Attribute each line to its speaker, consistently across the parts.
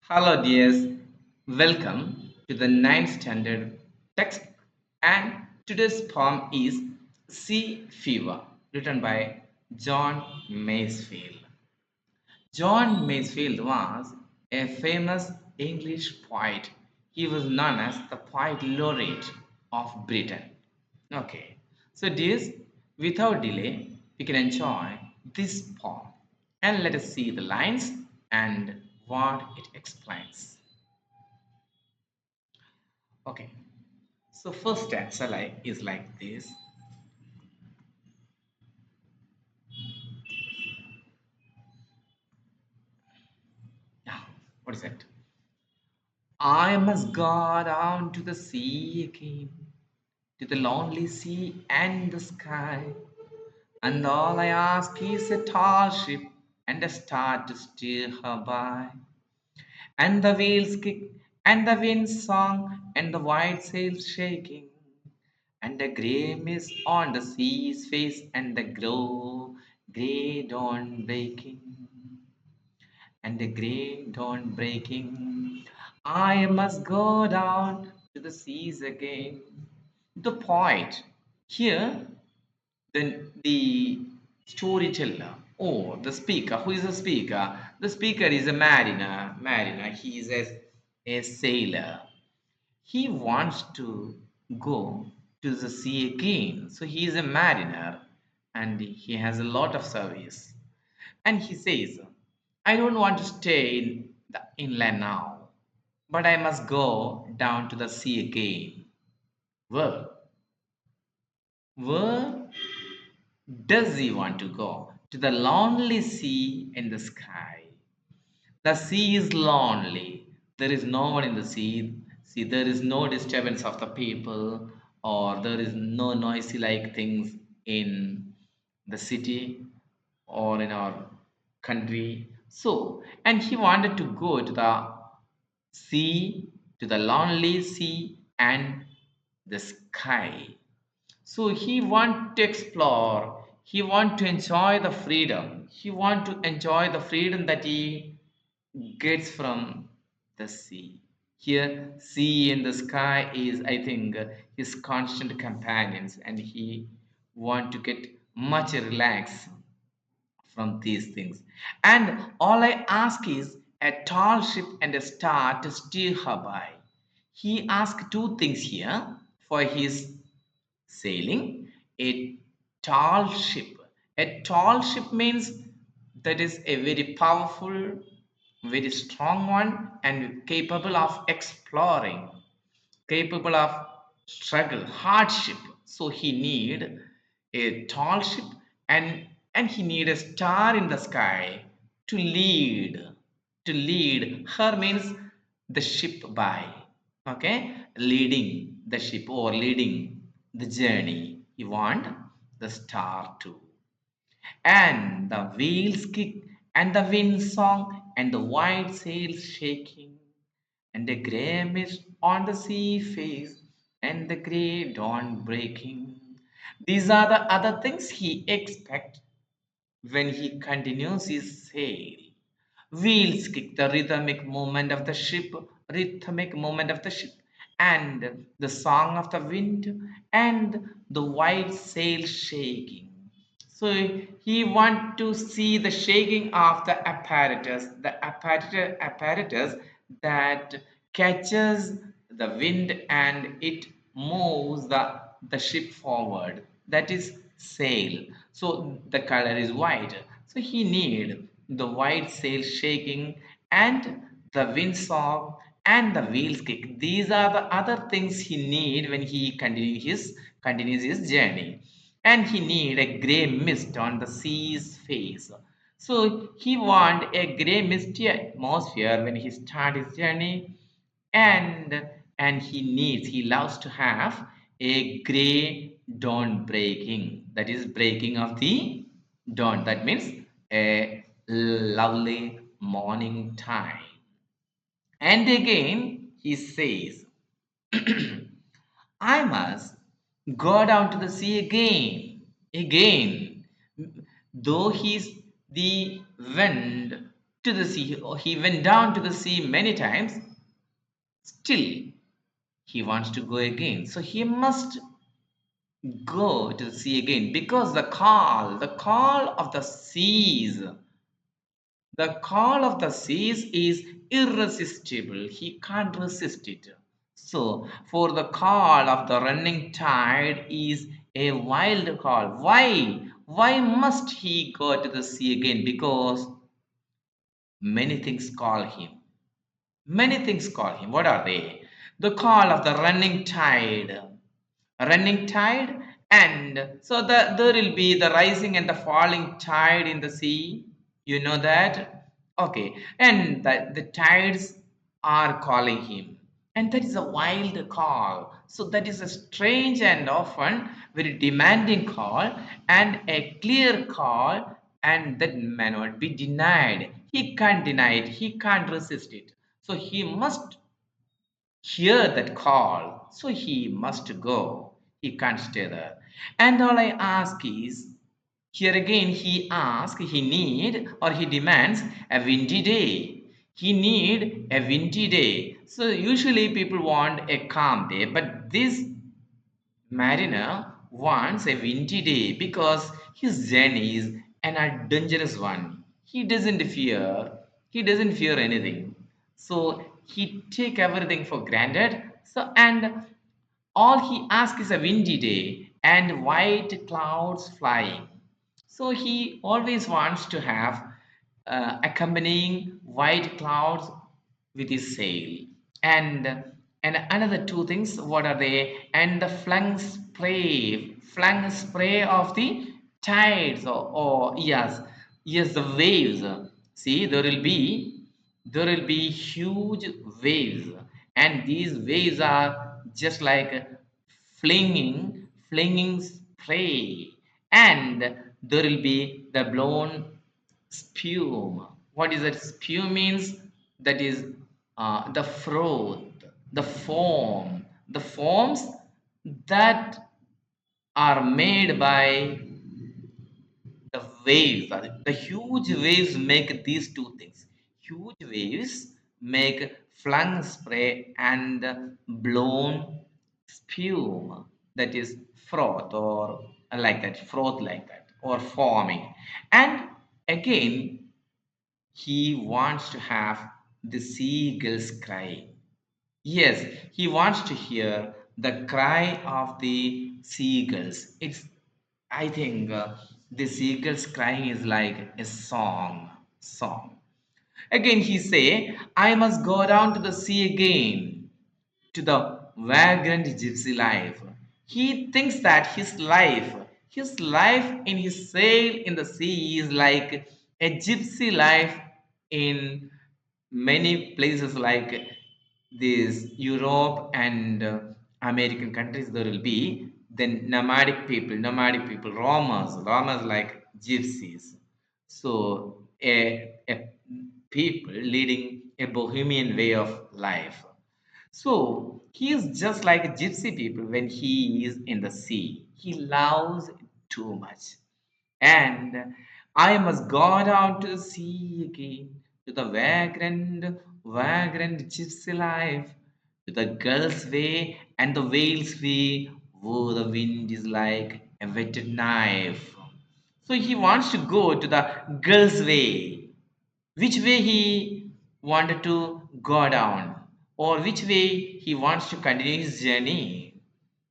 Speaker 1: Hello, dears. Welcome to the ninth standard text. And today's poem is Sea Fever, written by John Masefield. John Masefield was a famous English poet. He was known as the Poet Laureate of Britain. Okay, so dears, without delay, we can enjoy this poem and let us see the lines and what it explains. Okay, so first stanza is like this. Yeah, what is it? I must go down to the sea again, to the lonely sea and the sky. And all I ask is a tall ship and a star to steer her by. And the wheels kick, and the wind song, and the white sails shaking. And the grey mist on the sea's face, and the grey dawn breaking. And the grey dawn breaking. I must go down to the seas again. The poet here, the storyteller or the speaker. Who is the speaker? The speaker is a mariner. He is a sailor. He wants to go to the sea again, so he is a mariner and he has a lot of service. And he says, I don't want to stay in the inland now, but I must go down to the sea again. Where where does he want to go? To the lonely sea in the sky. The sea is lonely. There is no one in the sea. See, there is no disturbance of the people, or there is no noisy like things in the city or in our country. So, and he wanted to go to the sea, to the lonely sea and the sky. So he want to explore, he want to enjoy the freedom, he want to enjoy the freedom that he gets from the sea. Here sea and the sky is, I think, his constant companions, and he want to get much relaxed from these things. And all I ask is a tall ship and a star to steer her by. He asked two things here for his sailing: a tall ship. A tall ship means that is a very powerful, very strong one, and capable of exploring, capable of struggle, hardship. So he need a tall ship, and he need a star in the sky to lead. To lead her means the ship by. Okay, leading the ship or leading the journey. You want the star too, and the wheels kick, and the wind song, and the white sails shaking, and the grey mist on the sea face, and the grey dawn breaking. These are the other things he expects when he continues his sail. Wheels kick, the rhythmic movement of the ship, and the song of the wind, and the white sail shaking. So he want to see the shaking of the apparatus that catches the wind and it moves the ship forward. That is sail. So the color is white. So he need the white sail shaking and the wind song and the wheels kick. These are the other things he need when he continues his journey, and he need a grey mist on the sea's face. So he want a grey misty atmosphere when he start his journey, and he loves to have a grey dawn breaking. That is breaking of the dawn. That means a lovely morning time. And again he says, I must go down to the sea again, though he's the wind to the sea. He went down to the sea many times. Still, he wants to go again. So he must go to the sea again because the call of the seas, the call of the seas is irresistible. He can't resist it. So, for the call of the running tide is a wild call. Why? Why must he go to the sea again? Because many things call him. Many things call him. What are they? The call of the running tide. Running tide, and so there will be the rising and the falling tide in the sea. You know that? Okay. And the tides are calling him. And that is a wild call. So that is a strange and often very demanding call and a clear call, and that may not be denied. He can't deny it, he can't resist it. So he must hear that call, so he must go. He can't stay there. And all I ask is, here again he asks, he need or he demands a windy day. He need a windy day. So usually people want a calm day, but this mariner wants a windy day because his journey is an adventurous one. He doesn't fear anything. So he take everything for granted. So and all he asks is a windy day and white clouds flying. So he always wants to have accompanying white clouds with his sail. And another two things, what are they? And the flung spray of the tides, or yes, yes, the waves. See, there will be huge waves, and these waves are just like flinging spray, and there will be the blown spume. What is that? Spume means that is the froth, the foam, the foams that are made by the waves. The huge waves make these two things. Huge waves make flung spray and blown spume, that is froth, or like that, froth like that, or forming. And again, he wants to have the seagulls cry. Yes, he wants to hear the cry of the seagulls. I think the seagulls crying is like a song. Again, he say, I must go down to the sea again, to the vagrant gypsy life. He thinks that his life in his sail in the sea is like a gypsy life in many places like this Europe and American countries. There will be then nomadic people, roamers like gypsies. So a people leading a bohemian way of life. So he is just like a gypsy people when he is in the sea. He loves it too much. And I must go down to the sea again, to the vagrant gypsy life, to the gulls way and the whales way, where the wind is like a whetted knife. So he wants to go to the gulls way, which way he wanted to go down, or which way he wants to continue his journey.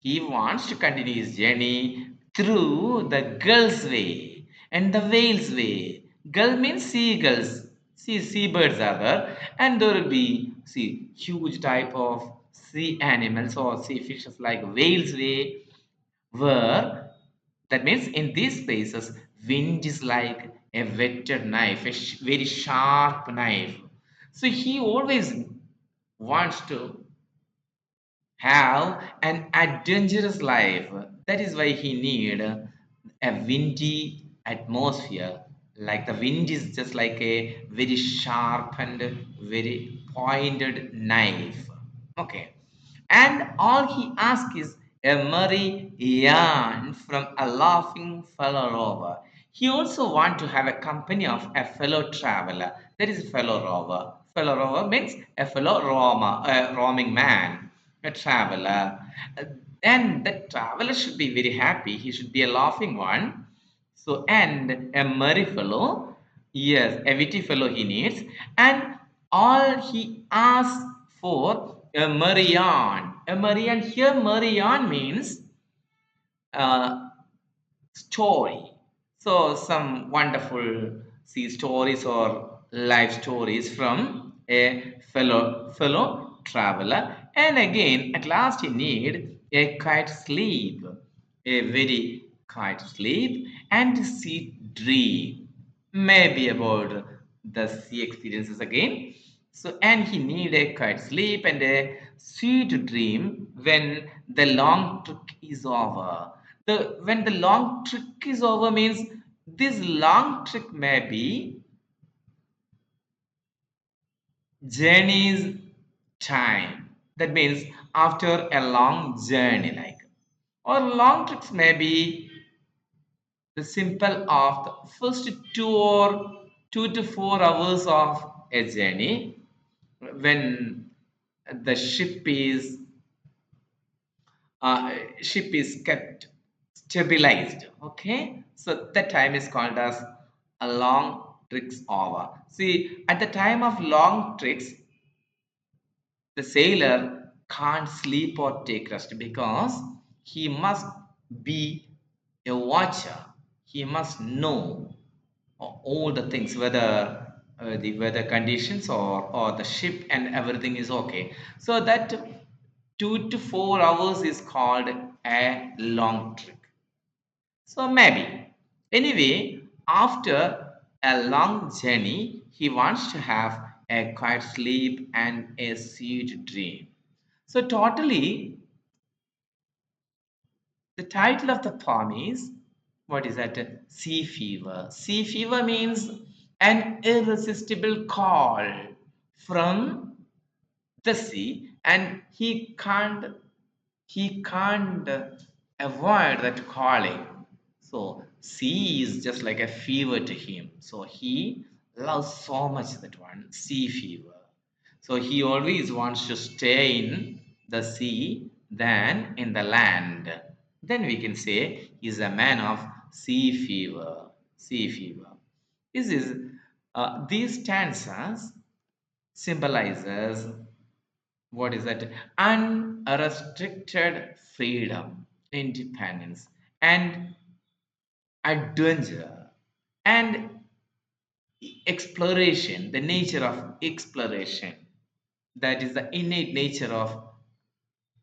Speaker 1: He wants to continue his journey through the gull's way and the whale's way. Gull means seagulls. See, seabirds are there, and there will be see huge type of sea animals or sea fishes like whale's way, where that means in these places wind is like a whetted knife, a very sharp knife. So he always wants to have an adventurous life. That is why he need a windy atmosphere. Like the wind is just like a very sharp and very pointed knife. Okay. And all he asks is a merry yarn from a laughing fellow rover. He also want to have a company of a fellow traveler. That is a fellow rover. Fellow rover means a fellow roamer, a roaming man, a traveler. Uh, And the traveler should be very happy. He should be a laughing one. So, and a merry fellow, yes, a witty fellow he needs, and all he asks for a Marian. A Marian here, Marian means uh, story. So, some wonderful sea stories or life stories from a fellow traveler. And again, at last, he need a quiet sleep, a very quiet sleep, and sea dream, maybe about the sea experiences again. So, and he need a quiet sleep and a sweet dream when the long trip is over. The when the long trip is over means this long trip may be journey's time. That means after a long journey, like or long trips may be the simple of the first 2 to 4 hours of a journey when the ship is kept stabilized. Okay, so that time is called as a long tricks over. See, at the time of long tricks, the sailor can't sleep or take rest because he must be a watcher. He must know all the things, whether the weather conditions or the ship and everything is okay. So that 2 to 4 hours is called a long trip. So maybe. Anyway, after a long journey, he wants to have a quiet sleep and a sweet dream. So totally, the title of the poem is what is that? Sea fever. Sea fever means an irresistible call from the sea, and he can't avoid that calling. So sea is just like a fever to him. So he loves so much that one sea fever. So he always wants to stay in the sea than in the land. Then we can say he's a man of sea fever. Sea fever. This is these stanzas symbolizes what is that unrestricted freedom, independence, and adventure, and exploration, the nature of exploration. That is the innate nature of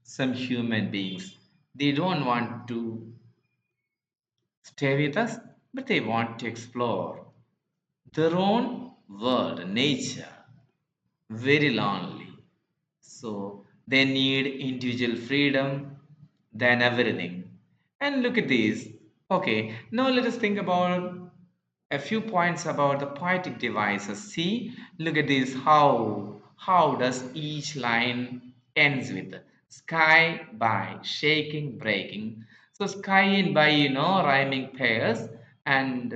Speaker 1: some human beings. They don't want to stay with us, but they want to explore their own world, nature, very lonely. So they need individual freedom than everything. And look at this. Okay, now let us think about a few points about the poetic devices. See, look at this. How does each line ends with sky by shaking breaking. So sky and by rhyming pairs, and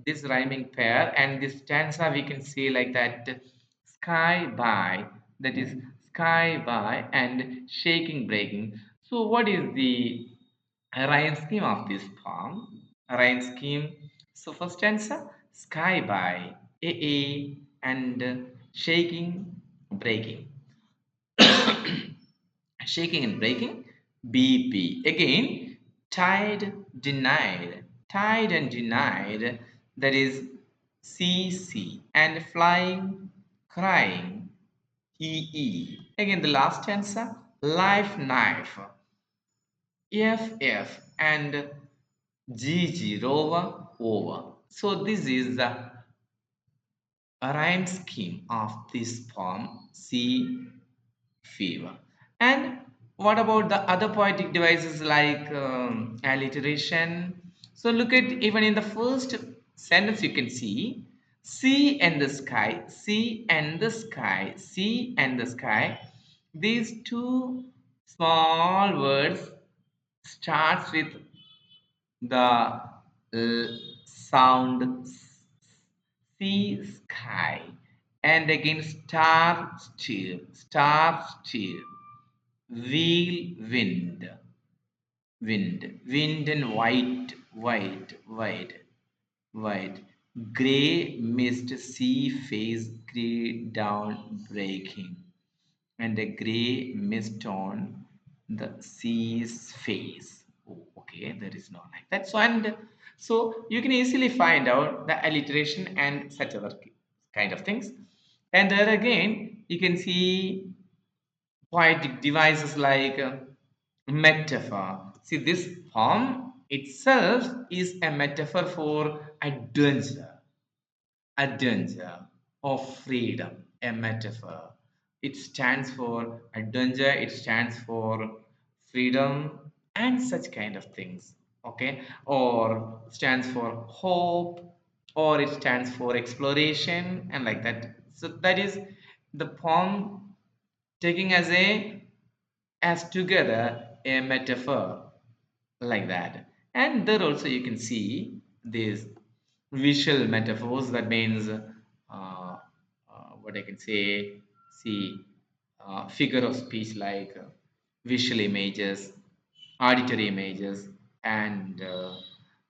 Speaker 1: this rhyming pair and this stanza we can say like that sky by, that is sky by and shaking breaking. So what is the rhyme scheme of this poem? Rhyme scheme. So first answer, sky by A and shaking, breaking. Shaking and breaking, BP. Again, tide, denied. Tide and denied, that is CC. And flying, crying, EE. Again, the last answer, life, knife. FF and GG, rover, over. So this is the rhyme scheme of this poem, Sea Fever. And what about the other poetic devices like alliteration? So look at even in the first sentence you can see sea and the sky, sea and the sky, sea and the sky. These two small words starts with the sound, sea, sky, and again star, steer, wheel, wind, and white, gray mist, sea face, gray down breaking, and a gray mist on the sea's face. Oh, okay, there is no like that. So and so you can easily find out the alliteration and such other kind of things. And there again, you can see poetic devices like metaphor. See, this poem itself is a metaphor for adventure of freedom, a metaphor. It stands for adventure, it stands for freedom, and such kind of things. Okay, or stands for hope, or it stands for exploration, and like that. So, that is the poem taking as together a metaphor like that. And there also you can see these visual metaphors. That means what I can say, see, figure of speech like visual images, auditory images, and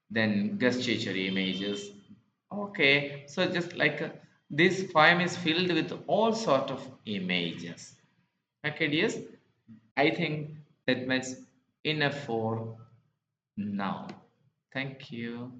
Speaker 1: then gustatory images. Okay, so just like this poem is filled with all sort of images. Okay, yes, I think that much enough for now. Thank you.